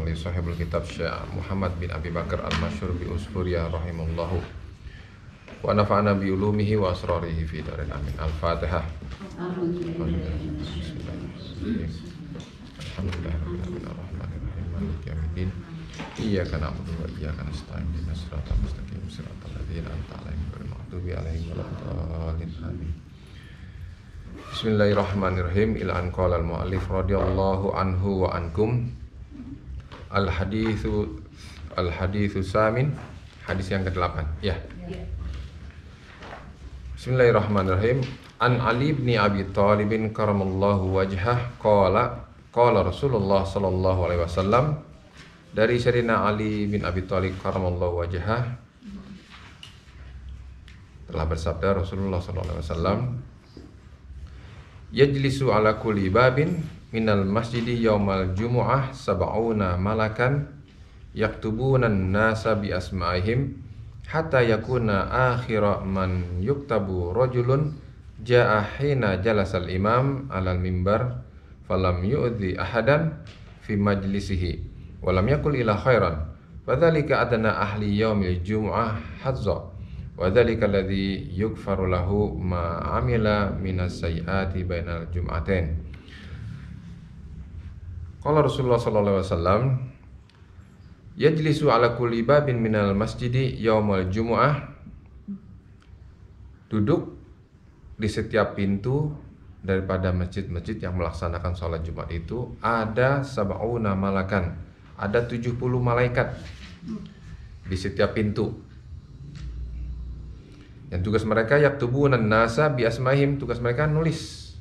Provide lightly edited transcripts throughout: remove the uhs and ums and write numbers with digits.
oleh sahibul kitab Syekh Muhammad bin Abi Bakar al-Masyhur bi Usfuriyah rahimallahu wa nafa'ana bi ulumihi wa asrarihi fi darin amin. Al-Fatihah. Alhamdulillahirabbil alamin maliki yaumiddin. Iyyaka na'budu wa iyyaka nasta'in ihdinas siratal mustaqim siratal ladzina an'amta 'alaihim ghairil maghdubi 'alaihim waladdallin amin. Bismillahirrahmanirrahim. Ila an qala al-mu'allif radhiyallahu anhu wa ankum. Al-haditsu samin, hadis yang ke-8. Ya. Bismillahirrahmanirrahim. An Ali bin Abi Thalib karamallahu wajhah qala Rasulullah sallallahu alaihi wasallam, dari Sayyidina Ali bin Abi Thalib karamallahu wajhah telah bersabda Rasulullah sallallahu alaihi wasallam, yajlisu ala kulli babin minal masjidi yaumal jumu'ah sab'una malakan yaktubuna an-nasa bi asma'ihim hatta yakuna akhira man yuktabu rajulun ja'a hina jalasal imam alal mimbar falam yu'dhi ahadan fi majlisihi walam yakul ila khairan fadzalika adna ahli yaumil jumu'ah hazza wa dzalika alladzi yughfaru lahu ma amila minas sayyiati bainal jum'atain. Qala Rasulullah sallallahu alaihi wasallam, yajlisu ala kulli babin minal masjidi yaumal jumu'ah, duduk di setiap pintu daripada masjid-masjid yang melaksanakan sholat Jumat itu ada sab'una malakan, ada 70 malaikat di setiap pintu. Dan tugas mereka yaktubunan nasa bi asma'ihim, tugas mereka nulis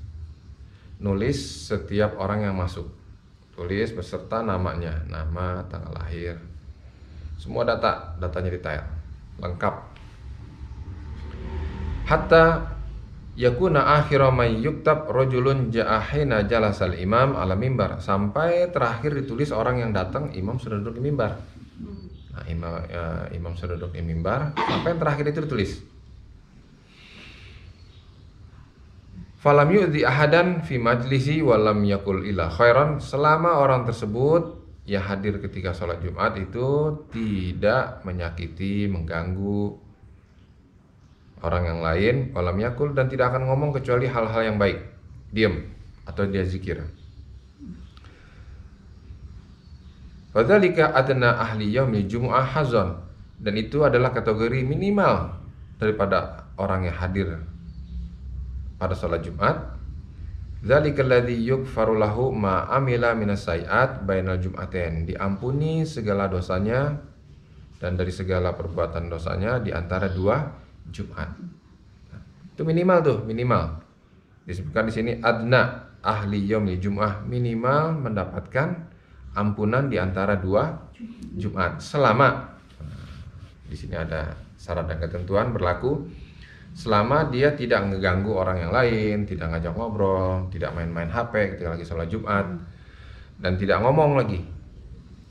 setiap orang yang masuk, tulis beserta namanya, nama, tanggal lahir, semua datanya detail, lengkap. Hatta yakuna akhira may yuktab rajulun ja'a hina jalasal imam ala mimbar, sampai terakhir ditulis orang yang datang imam sudah duduk di mimbar. Nah, imam sudah duduk di mimbar, sampai yang terakhir itu ditulis. Falam yu'dhi ahadan fi majlisi walam yakul ila khairan, selama orang tersebut yang hadir ketika sholat Jumat itu tidak menyakiti, mengganggu orang yang lain, walam yakul, dan tidak akan ngomong kecuali hal-hal yang baik, diam atau dia zikir. Fadzalika adna ahli yaumil jumu'ah hazan, dan itu adalah kategori minimal daripada orang yang hadir pada sholat Jumat. Dzalikal ladzi yughfaru lahu ma amila minas sayyi'at bainal jum'atain, diampuni segala dosanya dan dari segala perbuatan dosanya di antara dua Jumat. Nah, itu minimal tuh, minimal. Disebutkan di sini adna ahli yaumil jumu'ah, minimal mendapatkan ampunan di antara dua Jumat selama, di sini ada syarat dan ketentuan berlaku, selama dia tidak mengganggu orang yang lain, tidak ngajak ngobrol, tidak main-main HP ketika lagi sholat Jumat, dan tidak ngomong lagi.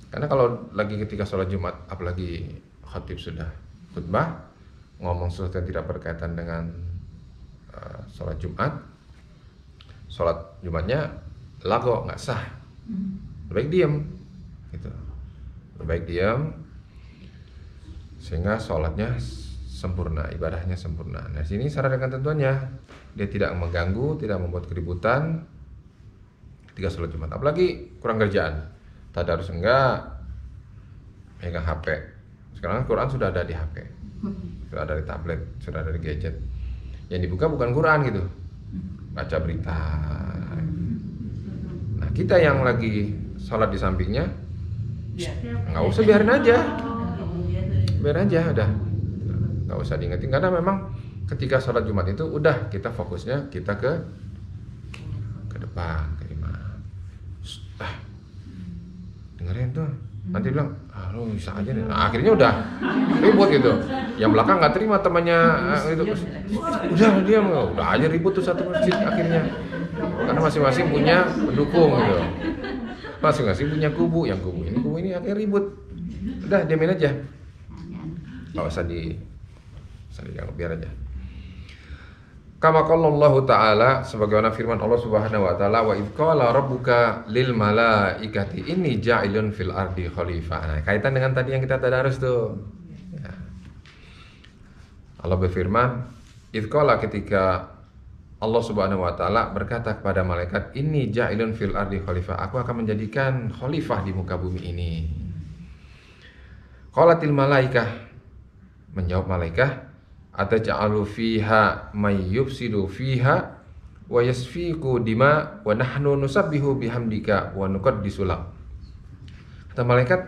Karena kalau lagi ketika sholat Jumat, apalagi khatib sudah khutbah, ngomong sesuatu yang tidak berkaitan dengan sholat Jumat, sholat Jumatnya lago, nggak sah. Lebih baik diam, gitu. Lebih baik diam, sehingga sholatnya sempurna, ibadahnya sempurna. Nah, sini syarat dan ketentuannya, dia tidak mengganggu, tidak membuat keributan ketika sholat Jumat. Apalagi kurang kerjaan, tadarus enggak, pegang HP. Sekarang Quran sudah ada di HP, sudah ada di tablet, sudah ada di gadget. Yang dibuka bukan Quran gitu, baca berita. Nah, kita yang lagi sholat di sampingnya, nggak usah, biarin aja, udah. Nggak usah diingetin, karena memang ketika sholat Jumat itu udah kita fokusnya kita ke depan, ke imam. Dengerin tuh, nanti bilang, lu bisa aja nih. Nah, akhirnya udah ribut gitu. Yang belakang nggak terima temannya itu, udah dia udah aja ribut tuh satu masjid akhirnya, karena masing-masing punya pendukung gitu, masing-masing punya kubu, yang kubu ini akhirnya ribut. Udah diamin aja, nggak usah diganggu, biar aja. Kama qala Allah Ta'ala, sebagaimana firman Allah Subhanahu wa taala, wa idz qala rabbuka lil malaikati inni ja'ilun fil ardi khalifah. Nah, kaitan dengan tadi yang kita tadarus tuh. Ya. Allah berfirman, idz qala, ketika Allah Subhanahu wa taala berkata kepada malaikat, inni ja'ilun fil ardi khalifah, aku akan menjadikan khalifah di muka bumi ini. Qalatil malaikah, menjawab malaikat, ataj'alu fiha may yufsidu fiha wa yasfiku dima wa nahnu nusabbihu bihamdika wa nuqaddisu lak. Kata malaikat,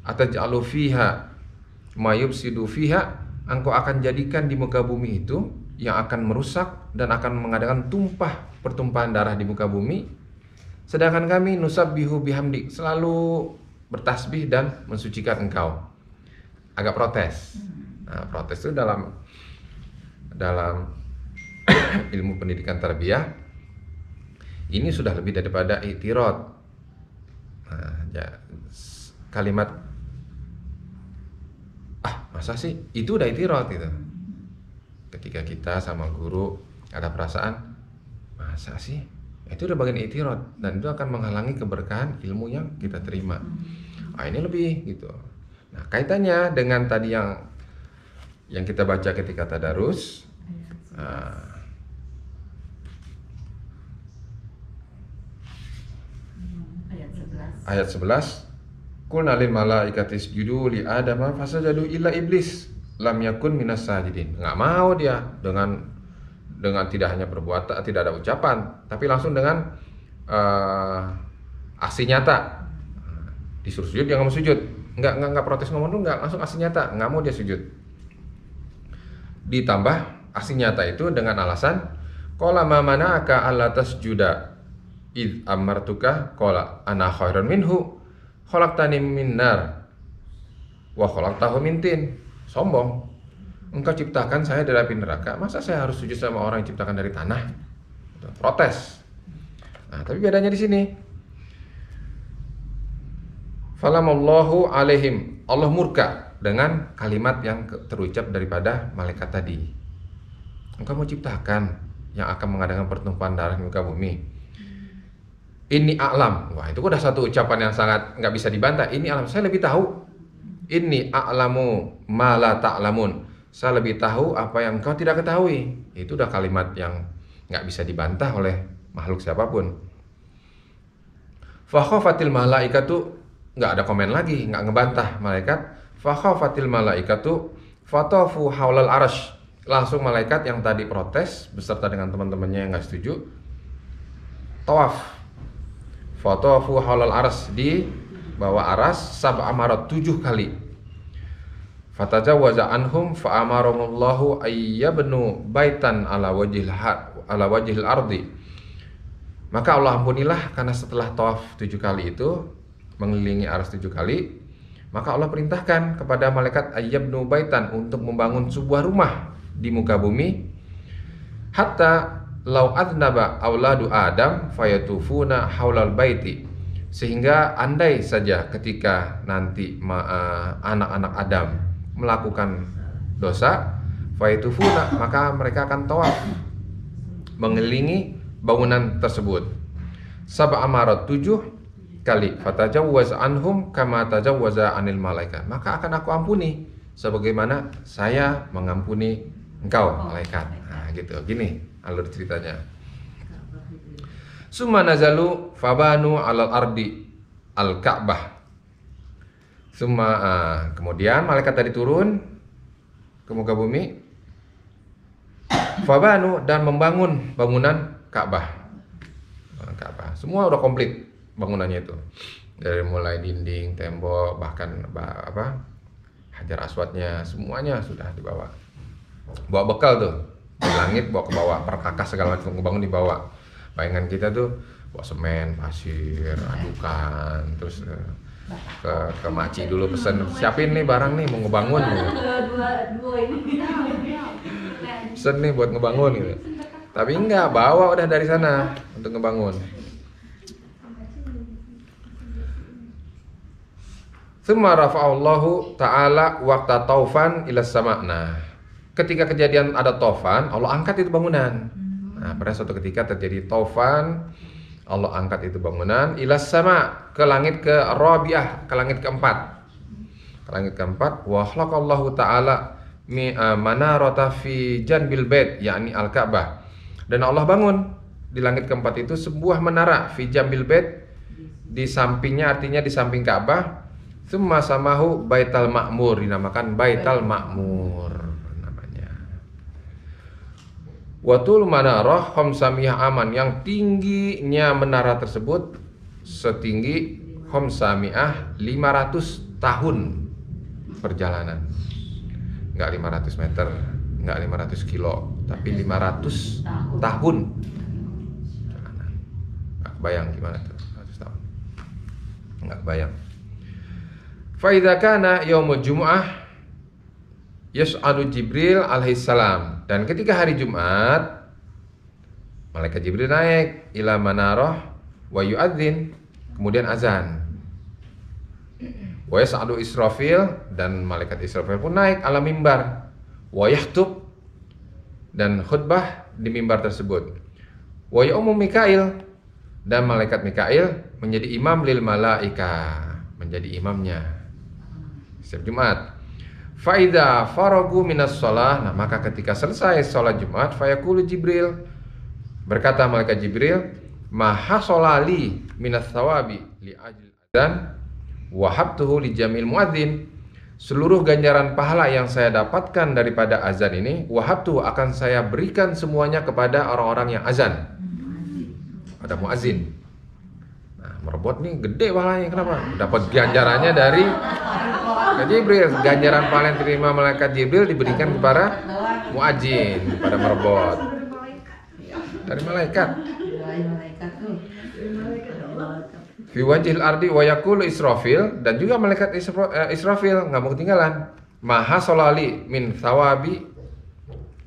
ataj'alu fiha may yufsidu fiha, engkau akan jadikan di muka bumi itu yang akan merusak dan akan mengadakan pertumpahan darah di muka bumi, sedangkan kami nusabbihu bihamdik, selalu bertasbih dan mensucikan engkau. Agak protes. Nah, protes itu dalam ilmu pendidikan tarbiyah ini sudah lebih daripada i'tirad. Nah, ya, kalimat masa sih itu udah i'tirad gitu. Ketika kita sama guru ada perasaan masa sih, itu udah bagian i'tirad dan itu akan menghalangi keberkahan ilmu yang kita terima. Ini lebih gitu. Nah, kaitannya dengan tadi yang kita baca ketika tadarus, ayat 11, qulna lil malaikati isjudu li adama fasajadu illa iblis lam yakun minas sajidin. Nggak mau dia dengan tidak hanya perbuatan, tidak ada ucapan, tapi langsung dengan aksi nyata. Disuruh sujud dia nggak mau sujud, nggak protes ngomong tuh, nggak, langsung aksi nyata, nggak mau dia sujud. Ditambah aksi nyata itu dengan alasan qala ma mana'aka alla tasjuda id amartuka qala ana khairun minhu khalaqtani min nar wa khalaqtahu min tin. Sombong, engkau ciptakan saya dari api neraka, masa saya harus sujud sama orang yang ciptakan dari tanah? Protes. Nah, tapi bedanya di sini, falamallahu alaihim, Allah murka dengan kalimat yang terucap daripada malaikat tadi. Engkau mau ciptakan yang akan mengadakan pertumpahan darah di muka bumi. Ini a'lam. Wah, itu udah satu ucapan yang sangat nggak bisa dibantah. Ini a'lam, saya lebih tahu. Ini a'lamu ma la ta'lamun. Saya lebih tahu apa yang engkau tidak ketahui. Itu udah kalimat yang nggak bisa dibantah oleh makhluk siapapun. Fa khafatil malaikatu, nggak ada komen lagi, nggak ngebantah malaikat. Fa khafatil malaikatu fatafu haulal arasy. Langsung malaikat yang tadi protes beserta dengan teman-temannya yang nggak setuju tawaf. Fatafu haulal aras, di bawah aras sab'a marat, 7 kali. Fatajawaza anhum fa amarahumullahu ayyabnu baitan ala wajhil ardi. Maka Allah ampunilah karena setelah tawaf 7 kali itu, mengelilingi aras 7 kali, maka Allah perintahkan kepada malaikat ayyabnu baitan untuk membangun sebuah rumah di muka bumi, hatta lau adnaba auladu Adam fayatufuna haulal baiti, sehingga andai saja ketika nanti anak-anak Adam melakukan dosa, fayatufuna, maka mereka akan tawaf mengelilingi bangunan tersebut. Sab'a amarat, 7 kali. Fatajawwaz anhum kama tajawwaza anil malaika, maka akan aku ampuni sebagaimana saya mengampuni engkau malaikat. Nah, gitu. Gini alur ceritanya. Summa nazalu fabanu alal ardi al-Ka'bah. Kemudian malaikat tadi turun ke muka bumi, fabanu, dan membangun bangunan Ka'bah. Semua udah komplit bangunannya itu. Dari mulai dinding, tembok, bahkan hajar aswadnya, semuanya sudah dibawa. Bawa bekal tuh di langit, bawa ke bawah, perkakas segala macam, ngebangun di bawah. Bayangan kita tuh bawa semen, pasir, adukan, terus ke maci dulu pesen, siapin nih barang nih, mau ngebangun gitu. Pesen nih buat ngebangun gitu. Tapi enggak, bawa udah dari sana untuk ngebangun. Tsumma rafa'allahu ta'ala waqta taufan ila sama'. Nah, ketika kejadian ada taufan, Allah angkat itu bangunan. Nah, pada suatu ketika terjadi taufan, Allah angkat itu bangunan ilas sama, ke langit ke rabi'ah, ke langit keempat. Ke langit keempat, wa khalaqallahu ta'ala manarata fi janbil bait, yakni al-Ka'bah. Dan Allah bangun di langit keempat itu sebuah menara fi janbil bait, di sampingnya, artinya di samping Ka'bah. Tsumma samahu Baital Ma'mur, dinamakan Baital Ma'mur namanya. Watul manarah khamsamiyah aman, yang tingginya menara tersebut setinggi khamsamiyah 500 tahun perjalanan. Enggak 500 meter, enggak 500 kilo, tapi 500 tahun perjalanan. Enggak kebayang gimana tuh 100 tahun. Enggak kebayang. Fa idza kana yaumul jumu'ah yas'adu Jibril alaihissalam, dan ketika hari Jumat malaikat Jibril naik ila manarah wa yu'adzin, kemudian azan. Wa yas'adu Israfil, dan malaikat Israfil pun naik ala mimbar wa yahtub, dan khutbah di mimbar tersebut. Wa ya'umu Mikail, dan malaikat Mikail menjadi imam lil malaika, menjadi imamnya setiap Jumat. Faida faragu minas shalah, nah maka ketika selesai sholat Jumat, fayaqulu Jibril, berkata malaikat Jibril, maha sholali minas thawabi li ajli adzan wahabtuhu li jamil muadzin, seluruh ganjaran pahala yang saya dapatkan daripada azan ini, wahabtuhu, akan saya berikan semuanya kepada orang-orang yang azan, pada muadzin. Nah, merebut nih gede pahalanya, kenapa? Dapat ganjarannya dari Jibril, ganjaran pahala yang terima malaikat Jibril diberikan kepada muadzin, pada merebut dari malaikat. Fi wajhil ardi wa yaqulu Israfil, dan juga malaikat Israfil nggak mau ketinggalan, maha solali min thawabi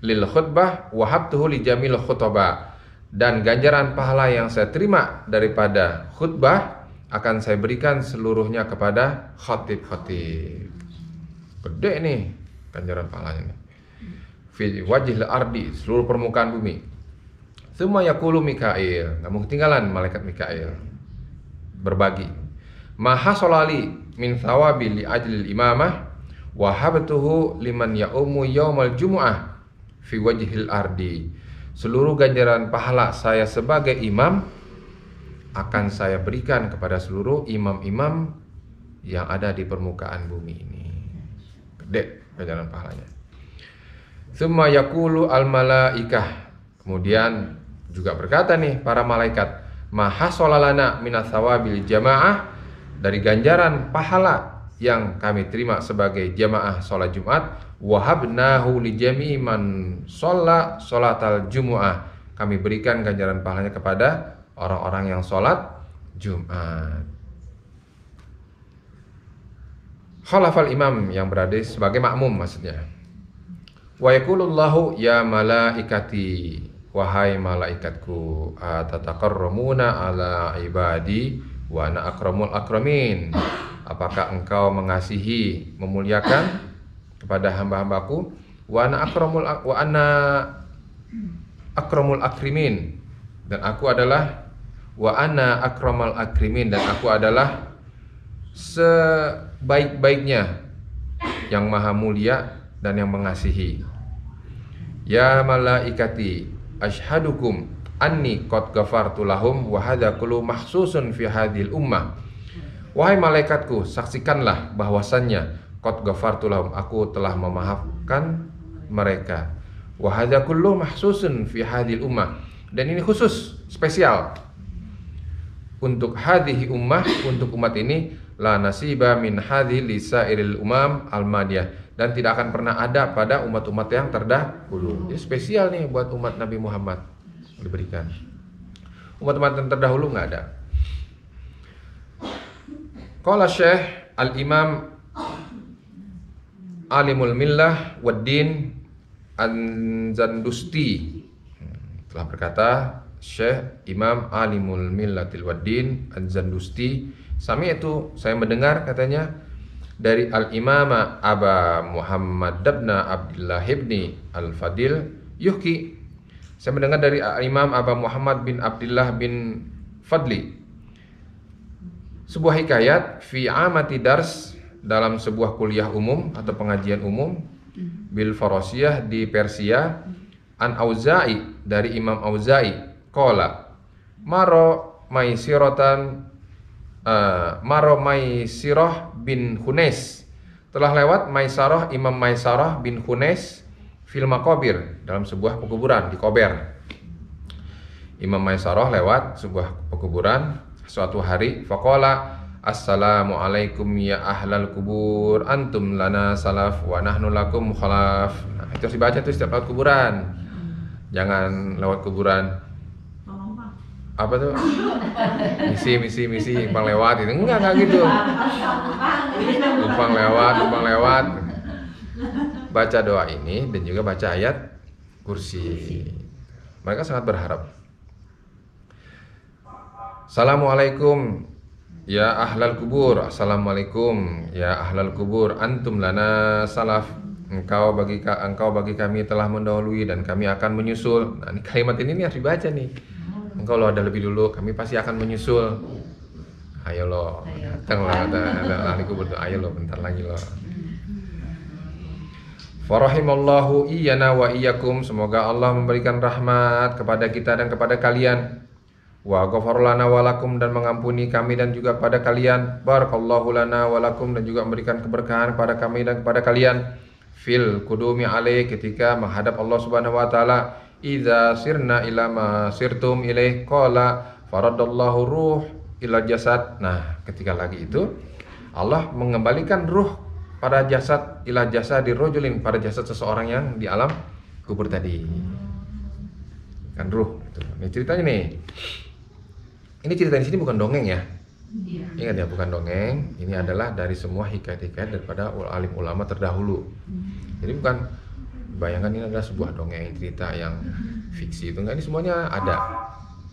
lil khutbah wa habtuhu li jamil khutbah, dan ganjaran pahala yang saya terima daripada khutbah akan saya berikan seluruhnya kepada khatib-khatib. Gede nih ganjaran pahalanya nih. Fi wajhil ardi, seluruh permukaan bumi. Tsumma yaqulu Mikail, enggak mau ketinggalan malaikat Mikail berbagi. Maha solali min thawabi li ajlil imamah wa habtuhu liman yaumu yaumal jumu'ah fi wajhil ardi. Seluruh ganjaran pahala saya sebagai imam akan saya berikan kepada seluruh imam-imam yang ada di permukaan bumi ini. Gede ganjaran pahalanya. Tsumma yaqulu al malaikah, kemudian juga berkata nih para malaikat, maha solalana minats thawabil jamaah, dari ganjaran pahala yang kami terima sebagai jamaah sholat Jumat, wahabnahu li jami'i man sholla sholatal jumu'ah, kami berikan ganjaran pahalanya kepada orang-orang yang sholat Jumat. Khalafal imam, yang berada sebagai makmum maksudnya. Wa yaqulullahu ya malaikati, wahai malaikatku, atataqarramuna ala ibadi wa ana akramul akramin, apakah engkau mengasihi, memuliakan kepada hamba-hambaku, wa ana akramul akrimin, dan aku adalah wa ana akramal akrimin, dan aku adalah sebaik-baiknya yang maha mulia dan yang mengasihi. Ya malaikati ashhadukum anni qad ghafartu lahum wa hadza kullu mahsusun fi hadhil ummah. Wahai malaikatku, saksikanlah bahwasannya qad ghafartu lahum, aku telah memaafkan mereka. Wa hadza kullu mahsusun fi hadhil ummah, dan ini khusus, spesial untuk hadhihi ummah, untuk umat ini. La nasiba min hadhi lisairil umam al-madiyah, dan tidak akan pernah ada pada umat-umat yang terdahulu. Ini spesial nih buat umat Nabi Muhammad diberikan. Umat-umat yang terdahulu nggak ada. Qala Syekh Al-Imam Alimul Millah Waddin An-Zandusti, telah berkata Syekh Imam Alimul Millatil Waddin An-Zandusti, sami itu saya mendengar, katanya, dari Al-Imama Aba Muhammad ibn Abdullah ibn Al-Fadil yuhki, Saya mendengar dari Imam Aba Muhammad bin Abdullah bin Fadli sebuah hikayat fi amati dars, dalam sebuah kuliah umum atau pengajian umum bil Farosiyah di Persia, an Auza'i, dari Imam Auza'i, qala maro Maisirah bin Hunais, telah lewat Maisarah, Imam Maisarah bin Hunais fil maqabir, dalam sebuah pekuburan di Kober. Imam Maisarah lewat sebuah pekuburan suatu hari, faqala assalamualaikum ya ahlal kubur, antum lana salaf wa nahnu lakum khalaf. Nah, itu harus dibaca tuh setiap lewat kuburan. Jangan lewat kuburan apa tuh, misi numpang lewat itu, enggak gitu, numpang lewat. Baca doa ini dan juga baca ayat kursi. Mereka sangat berharap. Assalamualaikum ya ahlal kubur, assalamualaikum ya ahlal kubur, antum lana salaf, engkau bagi kami telah mendahului dan kami akan menyusul. Nah, ini kalimat ini harus dibaca nih. Engkau lo ada lebih dulu, kami pasti akan menyusul. Ayo lo, datang lah, ahli kubur tuh, ayo lo, bentar lagi lo. Farahimallahu iyana wa iyyakum, semoga Allah memberikan rahmat kepada kita dan kepada kalian. Wa ghafar lana wa lakum, dan mengampuni kami dan juga pada kalian. Barakallahu lana wa lakum, dan juga memberikan keberkahan kepada kami dan kepada kalian. Fil kudumi alaih, ketika menghadap Allah Subhanahu wa taala. Idza sirna ila ma sirtum ilaih, qala faradallahu ruh ila jasad. Nah, ketika lagi itu Allah mengembalikan ruh pada jasad, ila jasadi rajulin, pada jasad seseorang yang di alam kubur tadi. Kan ruh itu. Ini ceritanya nih. Ini cerita di sini bukan dongeng ya. Ingat ya, bukan dongeng. Ini adalah dari semua hikayat-hikayat daripada alim ulama terdahulu. Jadi bukan, bayangkan ini adalah sebuah dongeng, cerita yang fiksi itu, enggak, ini semuanya ada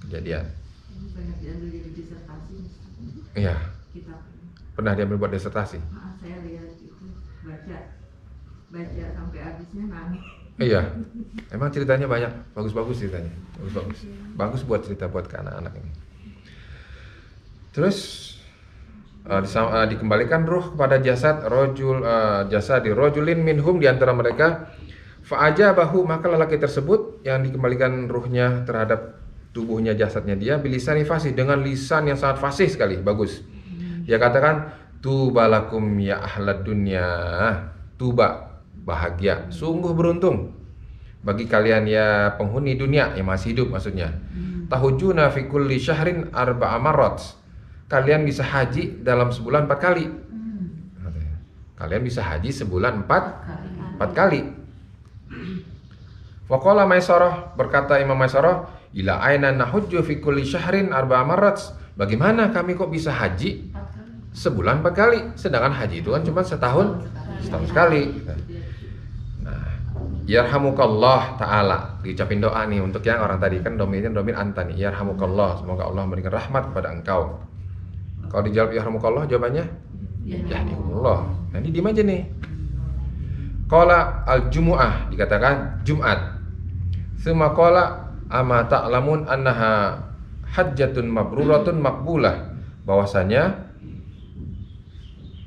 kejadian. Banyak diambil dari disertasi. Iya. Pernah diambil buat disertasi? Saya lihat itu, baca sampai habisnya nangis. Iya. Emang ceritanya banyak, bagus-bagus ceritanya, bagus-bagus. Bagus buat cerita buat ke anak-anak ini. Terus dikembalikan ruh kepada jasad jasad di rojulin minhum, di antara mereka. Fa'ajabahu, maka lelaki tersebut yang dikembalikan ruhnya terhadap tubuhnya, jasadnya dia, bilisani fasih, dengan lisan yang sangat fasih sekali, bagus. Dia katakan, tuba lakum ya ahlad dunya, tuba, bahagia, sungguh beruntung bagi kalian ya penghuni dunia yang masih hidup, maksudnya. Tahujuna fi kulli syahrin arba'a marrat, kalian bisa haji dalam sebulan 4 kali. Kalian bisa haji sebulan 4 kali. Waqala Maisarah, berkata Imam Maisarah, ila aina nahujju fi kulli syahrin arba'a marrat, bagaimana kami kok bisa haji sebulan 4 kali, sedangkan haji itu kan cuma setahun sekali. Nah, yarhamukallah ta'ala, diucapin doa nih untuk yang orang tadi, kan domin anta nih, yarhamukallah, semoga Allah memberikan rahmat kepada engkau. Kalau dijawab yarhamukallah, jawabannya yahdikumullah. Nah, ini diem aja nih. Qala al-jumu'ah, dikatakan Jumat. Summa qala ama ta'lamun annaha hajjatun mabruratun maqbulah, bahwasanya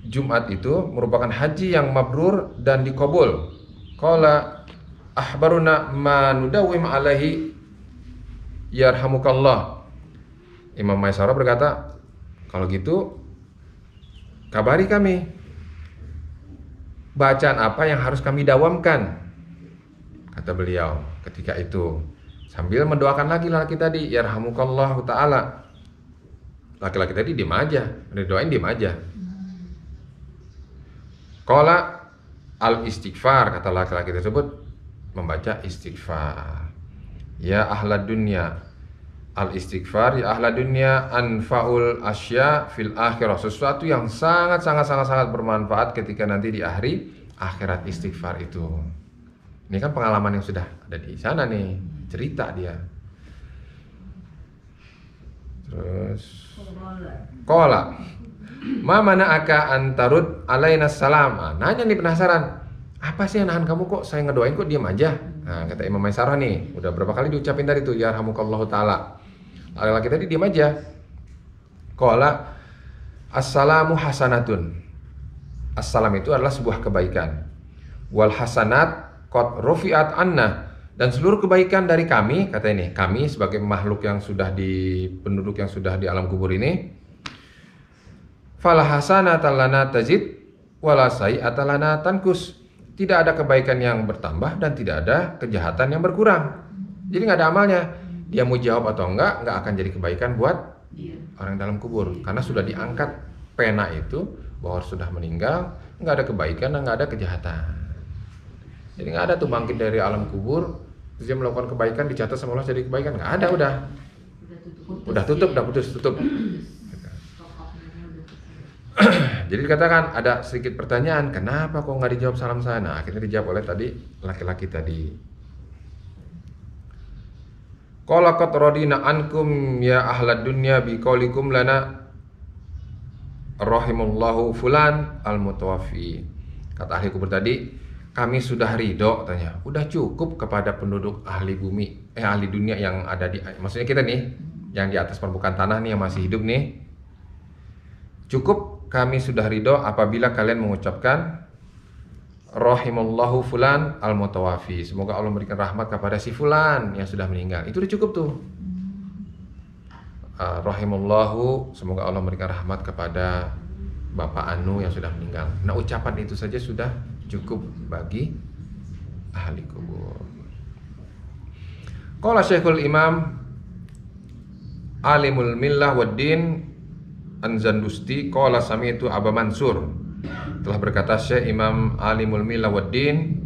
Jumat itu merupakan haji yang mabrur dan dikabul. Qala ahbaruna ma nudawim alaihi yarhamukallah. Imam Maisarah berkata, kalau gitu kabari kami bacaan apa yang harus kami dawamkan, kata beliau ketika itu, sambil mendoakan lagi laki tadi, yarhamukallahu ta'ala. Laki-laki tadi diem aja, didoain diem aja. Qala al-istighfar, kata laki-laki tersebut, membaca istighfar. Ya ahlad dunya, al-istighfar ya ahlad dunya anfaul asya fil akhirah, sesuatu yang sangat bermanfaat ketika nanti di akhirat istighfar itu. Ini kan pengalaman yang sudah ada di sana nih, cerita dia. Terus qala ma mana'aka antarud alaina salam. Nanya nih, penasaran, Apa sih yang nahan kamu, kok saya ngedoain kok diam aja? Nah, kata Imam Maisarah nih, udah berapa kali diucapin tadi tuh, yarhamukallahu ta'ala. Laki-laki tadi diam aja. Qala assalamu hasanatun. Assalam itu adalah sebuah kebaikan. Wal hasanat qad rufi'at anna, dan seluruh kebaikan dari kami, kata ini, kami sebagai makhluk yang sudah di penduduk yang sudah di alam kubur ini, fala hasanatan lana tazid wala sayyi'atan lana tankus. Tidak ada kebaikan yang bertambah dan tidak ada kejahatan yang berkurang. Jadi nggak ada amalnya. Dia mau jawab atau nggak akan jadi kebaikan buat orang dalam kubur, karena sudah diangkat pena itu bahwa sudah meninggal, nggak ada kebaikan dan nggak ada kejahatan. Jadi nggak ada tuh bangkit dari alam kubur terus dia melakukan kebaikan dicatat sama Allah jadi kebaikan, nggak ada, udah tutup. Jadi dikatakan ada sedikit pertanyaan, kenapa kok nggak dijawab salam saya? Nah, akhirnya dijawab oleh tadi laki-laki tadi. Qala qad radina ankum ya ahlad dunya biqaulikum lana rahimallahu fulan al-mutawaffi. Kata ahli kubur tadi, kami sudah ridho, katanya. Udah cukup kepada penduduk ahli bumi, ahli dunia yang ada di, maksudnya kita nih, yang di atas permukaan tanah nih yang masih hidup nih. Cukup kami sudah ridho apabila kalian mengucapkan rahimallahu fulan al-mutawaffi. Semoga Allah memberikan rahmat kepada si fulan yang sudah meninggal. Itu udah cukup tuh. Rahimallahu, semoga Allah memberikan rahmat kepada Bapak Anu yang sudah meninggal. Nah, ucapan itu saja sudah cukup bagi ahli kubur. Qala Syekhul Imam Alimul Millah Waddin Anzandusti qala sami'tu Aba Mansur. Telah berkata Syekh Imam Alimul Millah Waddin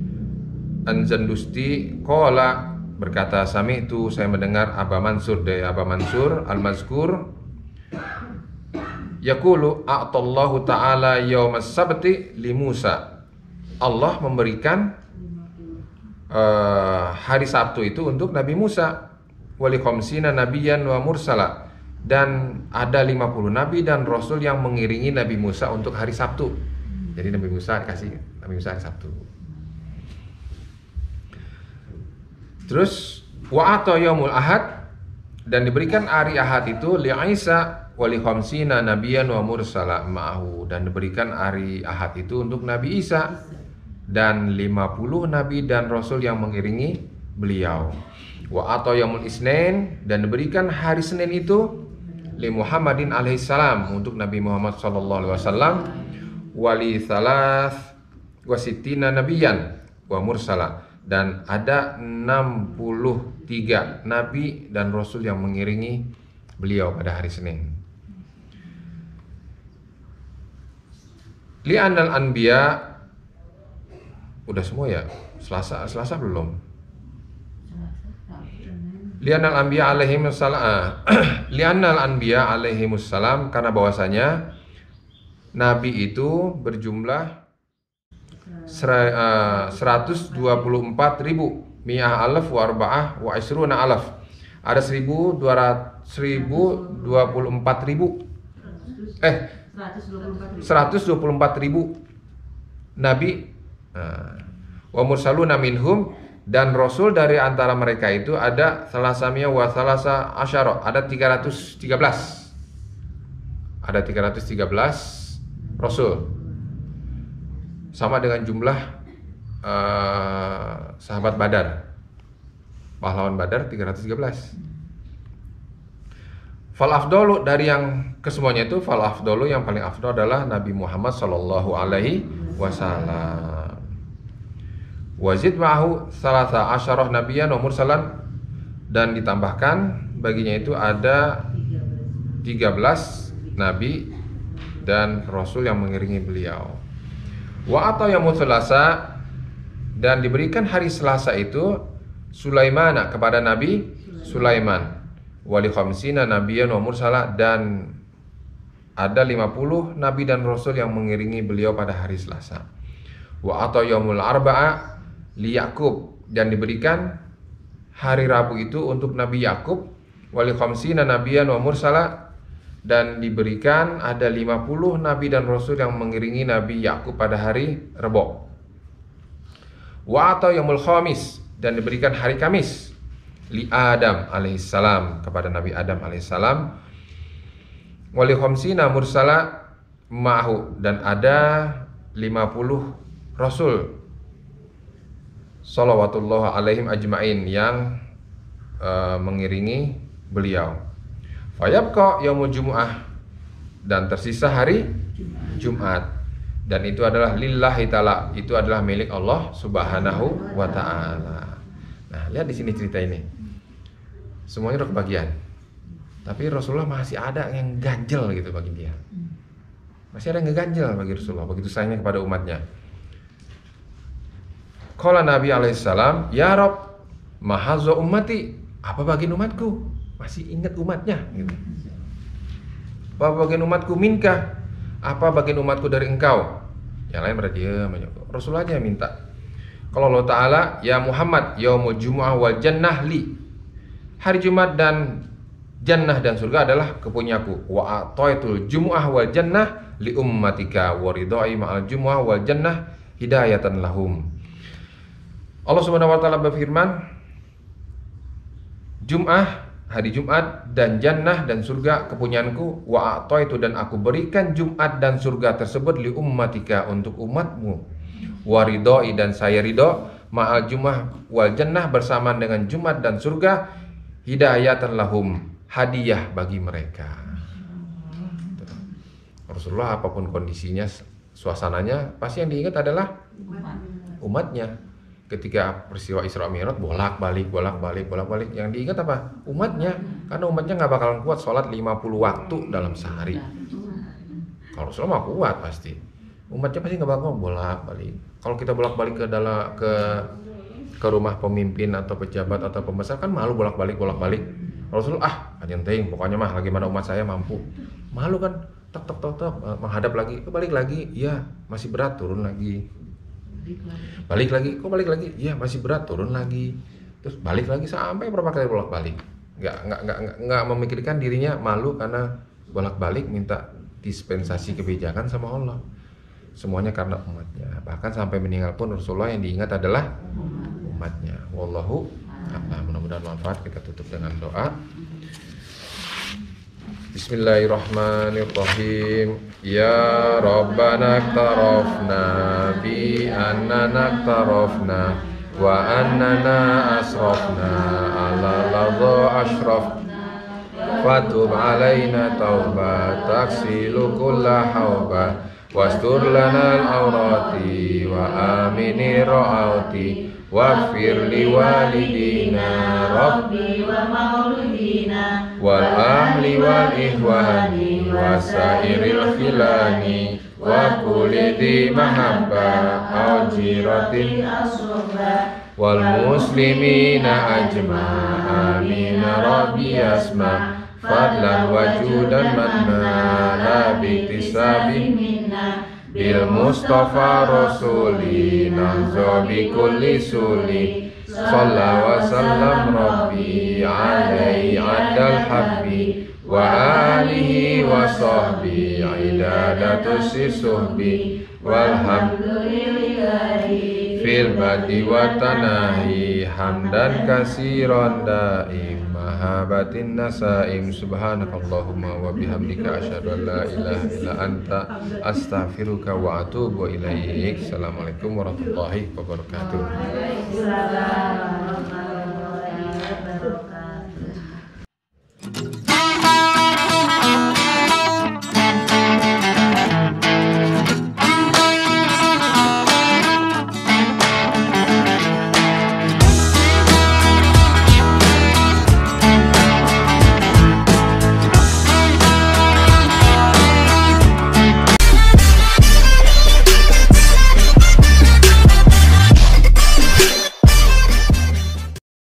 Anzandusti qala, berkata sami'tu, saya mendengar Aba Mansur dari Aba Mansur al-Mazkur yaqulu a'tallahu ta'ala yaumas sabti li Musa. Allah memberikan hari Sabtu itu untuk Nabi Musa, wali khamsina nabiyyan wa mursala, dan ada 50 nabi dan rasul yang mengiringi Nabi Musa untuk hari Sabtu. Jadi Nabi Musa dikasih Nabi Musa hari Sabtu. Terus wa ata yaumul ahad, dan diberikan hari Ahad itu li Isa wa li khamsina nabiyyan wa mursala ma'ahu, dan diberikan hari Ahad itu untuk Nabi Isa dan 50 nabi dan rasul yang mengiringi beliau. Wa ata yaumul isnin, dan diberikan hari Senin itu li Muhammadin alaihissalam, untuk Nabi Muhammad sallallahu alaihi wasallam, wali thalath wasittina nabiyan wa mursala, dan ada 63 nabi dan rasul yang mengiringi beliau pada hari Senin. Li'anal anbiya, udah semua ya? Selasa belum? Li'anal anbiya alaihimussalam Li'anal anbiya alaihimussalam, karena bahwasanya nabi itu berjumlah 124.000 mi'ah alaf wa arba'ah wa isruna alaf. Ada 124.000 nabi, wa mursaluna minhum, dan rasul dari antara mereka itu ada salasamiyah wa salasa asyara, ada 313. Ada 313 rasul. Sama dengan jumlah sahabat Badar. Pahlawan Badar 313. Fal afdalu, dari yang kesemuanya itu, fal afdalu, yang paling afdal adalah Nabi Muhammad sallallahu alaihi wasallam. Wazid ma'ahu salasa asyarah nabiyyan wa mursalan, dan ditambahkan baginya itu ada 13 nabi dan rasul yang mengiringi beliau. Wa atau yaumul Selasa, dan diberikan hari Selasa itu Sulaiman, kepada Nabi Sulaiman, wali khamsina nabiyyan wa mursala, dan ada 50 nabi dan rasul yang mengiringi beliau pada hari Selasa. Wa atau yaumul arba'a li Yakub, dan diberikan hari Rabu itu untuk Nabi Yakub, wali khamsina nabiyyan wa mursala, dan diberikan ada 50 nabi dan rasul yang mengiringi Nabi Yakub pada hari Rebo. Wa atau yaumul khamis, dan diberikan hari Kamis li Adam alaihissalam, kepada Nabi Adam alaihissalam. Wali khamsina mursala ma'hu, dan ada 50 rasul shalawatullah alaihim ajmain yang mengiringi beliau. Fayabqa yaumul jumu'ah, dan tersisa hari Jumat, dan itu adalah lillahi ta'ala, itu adalah milik Allah subhanahu wa ta'ala. Nah, lihat di sini cerita ini, semuanya udah kebagian, tapi Rasulullah masih ada yang ganjel gitu bagi dia, masih ada yang ngeganjel bagi Rasulullah, begitu sayangnya kepada umatnya. Qala Nabi alaihissalam, ya Rob, mahazza ummati, apa bagian umatku? Masih ingat umatnya gitu. Apa bagian umatku minka, apa bagian umatku dari engkau? Yang lain berarti Rasul aja yang minta. Kalau Allah Ta'ala, ya Muhammad, yaumul jumu'ah wal jannah li, hari Jumat dan jannah dan surga adalah kepunyaku. Wa ataitul jumu'ah wal jannah li ummatika wa ridai ma'al jumu'ah wal jannah hidayatan lahum. Allah Subhanahu wa Ta'ala berfirman, Jum'ah, hari Jumat, dan jannah dan surga kepunyaanku. Wa ataitu, dan aku berikan Jumat dan surga tersebut li ummatika, untuk umatmu. Wa ridai, dan saya ridho ma'al jumu'ah wal jannah, bersamaan dengan Jumat dan surga, hidayatan lahum, hadiah bagi mereka. Rasulullah apapun kondisinya, suasananya, pasti yang diingat adalah umatnya. Ketika peristiwa Isra Mi'raj bolak-balik, yang diingat apa? Umatnya, karena umatnya nggak bakalan kuat sholat 50 waktu dalam sehari. Kalau Rasulullah mah kuat pasti, umatnya pasti nggak bakal bolak-balik. Kalau kita bolak-balik ke rumah pemimpin atau pejabat atau pembesar, kan malu bolak-balik. Rasulullah anjing, pokoknya mah lagi mana umat saya mampu, malu kan, tek menghadap lagi, balik lagi, iya masih berat, turun lagi. Balik lagi, iya masih berat, turun lagi, terus balik lagi, sampai berapa kali bolak-balik. Nggak memikirkan dirinya malu karena bolak-balik minta dispensasi kebijakan sama Allah. Semuanya karena umatnya. Bahkan sampai meninggal pun Rasulullah yang diingat adalah umatnya. Wallahu a'lam. Mudah-mudahan manfaat. Kita tutup dengan doa. Bismillahirrahmanirrahim. Ya Rabbana aktarafna bi annana aktarafna wa annana asrafna ala ladha ashraf fatub alaina tauba taksilu kulla hawba wastur lana al-awrati wa amini ra'auti waghfir li walidina rabbi wa mauludina wal ahli wal ihwani wa sairil khilani wa kulli di mahabba au jiratin asroba wal muslimina ajma amin rabbi asma fadlan wajudan manna la biktisabi minna bil mustafa rasuli nanzo bi kulli suli salla wa sallam rabbi alaihi adal habbi wa alihi wa sahbi idadatu sisuhbi walhamdulillahi fil badi wa tanahi hamdan kasiran daim mahabatin nasaim subhanakallahumma wa bihamdika asyhadu an la ilaha illa anta astaghfiruka wa atubu ilaik. Assalamualaikum warahmatullahi wabarakatuh.